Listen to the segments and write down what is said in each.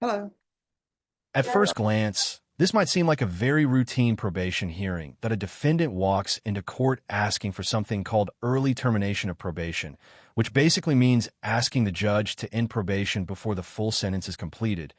Hello. At first glance, this might seem like a very routine probation hearing that a defendant walks into court asking for something called early termination of probation, which basically means asking the judge to end probation before the full sentence is completed.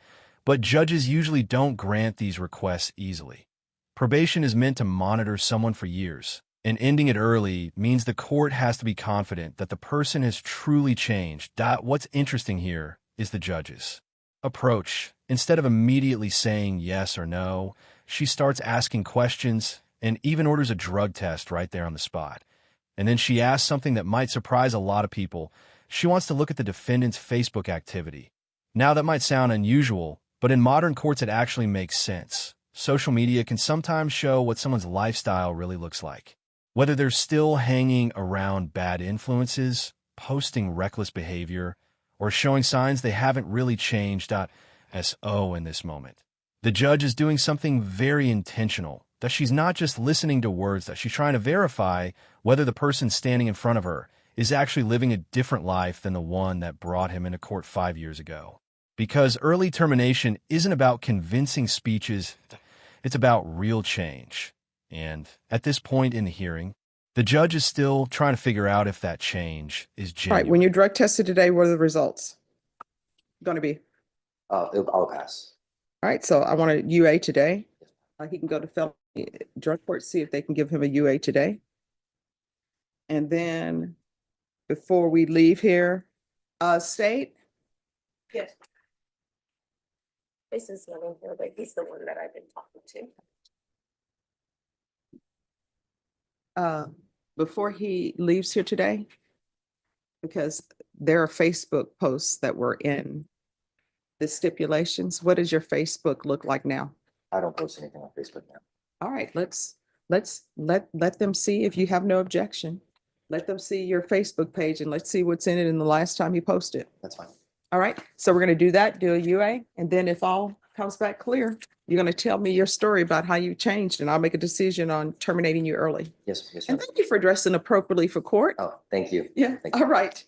But judges usually don't grant these requests easily. Probation is meant to monitor someone for years, and ending it early means the court has to be confident that the person has truly changed. What's interesting here is the judges approach. Instead of immediately saying yes or no, she starts asking questions and even orders a drug test right there on the spot. And then she asks something that might surprise a lot of people. She wants to look at the defendant's Facebook activity. Now, that might sound unusual, but in modern courts it actually makes sense. Social media can sometimes show what someone's lifestyle really looks like. Whether they're still hanging around bad influences, posting reckless behavior, or showing signs they haven't really changed. In this moment, the judge is doing something very intentional, that she's not just listening to words, that she's trying to verify whether the person standing in front of her is actually living a different life than the one that brought him into court 5 years ago. Because early termination isn't about convincing speeches, it's about real change. And at this point in the hearing, the judge is still trying to figure out if that change is All right, when you genuine. drug tested today, what are the results going to be? I'll pass. All right, so I want a UA today. He can go to felony drug court, see if they can give him a UA today. And then before we leave here, State, Yes. Jason's not in here, but he's the one that I've been talking to. before he leaves here today, because there are Facebook posts that were in the stipulations. What does your Facebook look like now? I don't post anything on Facebook now. All right, let's let them see if you have no objection. Let them see your Facebook page and let's see what's in it in the last time you posted. That's fine. All right, so we're gonna do that, do a UA, and then if all comes back clear, you're gonna tell me your story about how you changed and I'll make a decision on terminating you early. Yes, yes, And ma'am. thank you for dressing appropriately for court. Oh, thank you. Yeah, Thank you. all right.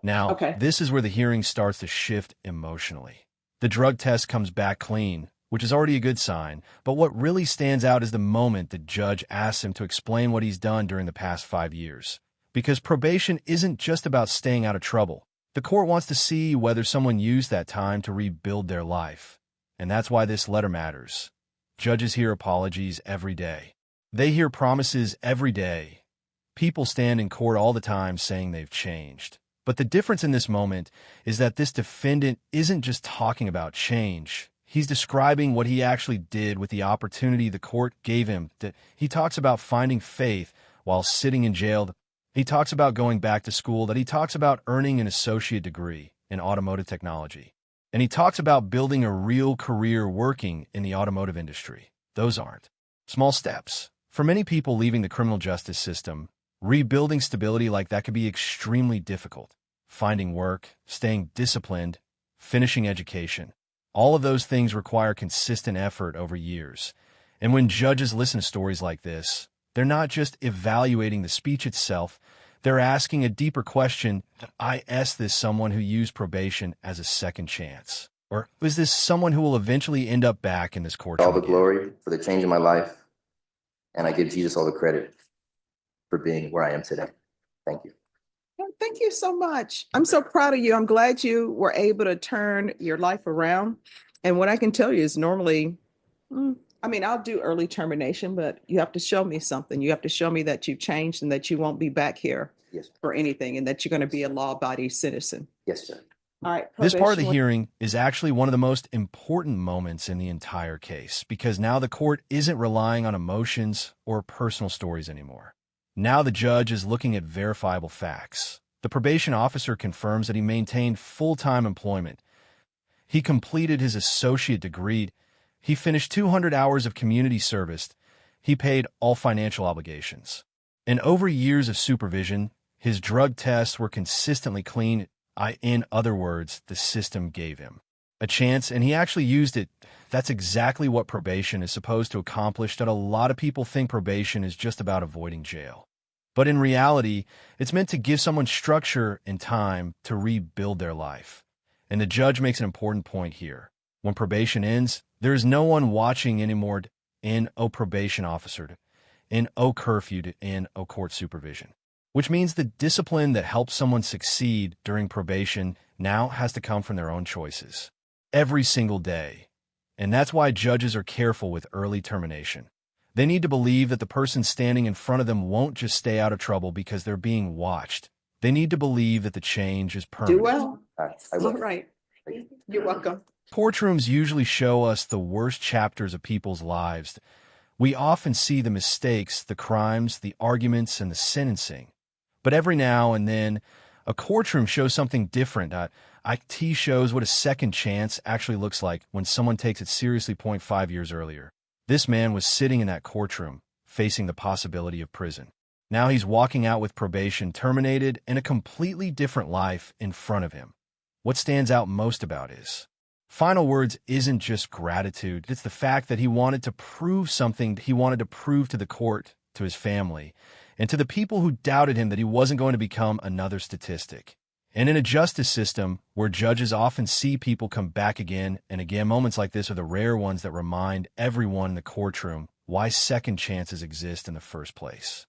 Now, Okay. this is where the hearing starts to shift emotionally. The drug test comes back clean, which is already a good sign, but what really stands out is the moment the judge asks him to explain what he's done during the past 5 years. Because probation isn't just about staying out of trouble. The court wants to see whether someone used that time to rebuild their life. And that's why this letter matters. Judges hear apologies every day. They hear promises every day. People stand in court all the time saying they've changed. But the difference in this moment is that this defendant isn't just talking about change. He's describing what he actually did with the opportunity the court gave him. He talks about finding faith while sitting in jail. He talks about going back to school, that he talks about earning an associate degree in automotive technology. And he talks about building a real career working in the automotive industry. Those aren't small steps. For many people leaving the criminal justice system, rebuilding stability like that could be extremely difficult. Finding work, staying disciplined, finishing education. All of those things require consistent effort over years. And when judges listen to stories like this, they're not just evaluating the speech itself, they're asking a deeper question. Is this someone who used probation as a second chance? Or is this someone who will eventually end up back in this All courtroom the again? glory for the change in my life, and I give Jesus all the credit for being where I am today. Thank you. Thank you so much. I'm so proud of you. I'm glad you were able to turn your life around. And what I can tell you is normally, I'll do early termination, but you have to show me something. You have to show me that you've changed and that you won't be back here Yes, for anything and that you're going to be a law-abiding citizen. yes, sir. All right. This part of the probation- hearing is actually one of the most important moments in the entire case, because now the court isn't relying on emotions or personal stories anymore. Now the judge is looking at verifiable facts. The probation officer confirms that he maintained full-time employment. He completed his associate degree. He finished 200 hours of community service. He paid all financial obligations. And over years of supervision, his drug tests were consistently clean. In other words, the system gave him a chance, and he actually used it. That's exactly what probation is supposed to accomplish, that a lot of people think probation is just about avoiding jail. But in reality, it's meant to give someone structure and time to rebuild their life. And the judge makes an important point here. When probation ends, there is no one watching anymore in probation officer, in curfew, in court supervision. Which means the discipline that helps someone succeed during probation now has to come from their own choices. Every single day. And that's why judges are careful with early termination. They need to believe that the person standing in front of them won't just stay out of trouble because they're being watched. They need to believe that the change is permanent. Do well. I will. All right. You're welcome. Courtrooms usually show us the worst chapters of people's lives. We often see the mistakes, the crimes, the arguments, and the sentencing. But every now and then, a courtroom shows something different. IT shows what a second chance actually looks like when someone takes it seriously 0.5 years earlier. This man was sitting in that courtroom, facing the possibility of prison. Now he's walking out with probation terminated and a completely different life in front of him. What stands out most about his final words isn't just gratitude. It's the fact that he wanted to prove something. He wanted to prove to the court, to his family, and to the people who doubted him that he wasn't going to become another statistic. And in a justice system where judges often see people come back again and again, moments like this are the rare ones that remind everyone in the courtroom why second chances exist in the first place.